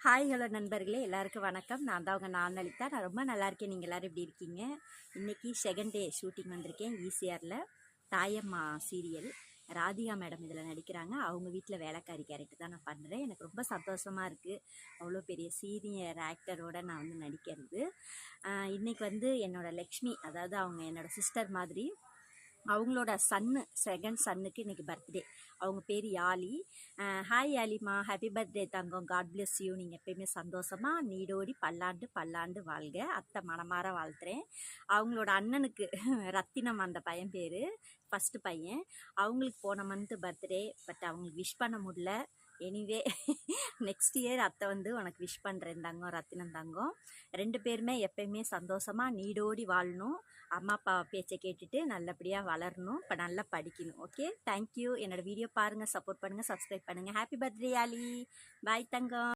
Hi hello நண்பர்களே, எல்லாருக்கும் வணக்கம். நான் தான் உங்கள் நானலிதா. நான் ரொம்ப நல்லா இருக்கேன். நீங்கள் எல்லோரும் எப்படி இருக்கீங்க? இன்றைக்கி செகண்ட் டே ஷூட்டிங் வந்திருக்கேன் ஈசிஆரில். தாயம்மா சீரியல் ராதிகா மேடம் இதில் நடிக்கிறாங்க. அவங்க வீட்டில் வேலைக்காரி கேரக்டர் தான் நான் பண்ணுறேன். எனக்கு ரொம்ப சந்தோஷமாக இருக்குது. அவ்வளோ பெரிய சீனியர் ஆக்டரோடு நான் வந்து நடிக்கிறது. இன்றைக்கி வந்து என்னோடய லக்ஷ்மி, அதாவது அவங்க என்னோடய சிஸ்டர் மாதிரி, அவங்களோட செகண்ட் சன்னுக்கு இன்றைக்கி பர்த்டே. அவங்க பேர் யாலி. ஹாய் யாலிமா, ஹாப்பி பர்த்டே தங்கம், காட் பிளஸ் யூ. நீங்கள் எப்பயுமே சந்தோஷமாக நீடோடி பல்லாண்டு பல்லாண்டு வாழ்க. அத்தை மனமாற வாழ்த்துறேன். அவங்களோட அண்ணனுக்கு ரத்தினம், அந்த பையன் பேர், ஃபஸ்ட்டு பையன். அவங்களுக்கு போன மந்த்து பர்த்டே, பட் அவங்களுக்கு விஷ் பண்ண முடியல. எனிவே நெக்ஸ்ட் இயர் அத்தை வந்து உனக்கு விஷ் பண்ணுறேன் தங்கம், ரத்தினம் தங்கம். ரெண்டு பேருமே எப்பயுமே சந்தோஷமாக நீடோடி வாழணும். அம்மா அப்பா பேச்சை கேட்டுட்டு நல்லபடியாக வளரணும். இப்போ நல்லா படிக்கணும். Okay, thank you. என்னோடய வீடியோ பாருங்கள், சப்போர்ட் பண்ணுங்கள், சப்ஸ்கிரைப் பண்ணுங்கள். Happy birthday Yali. பாய் தங்கம்.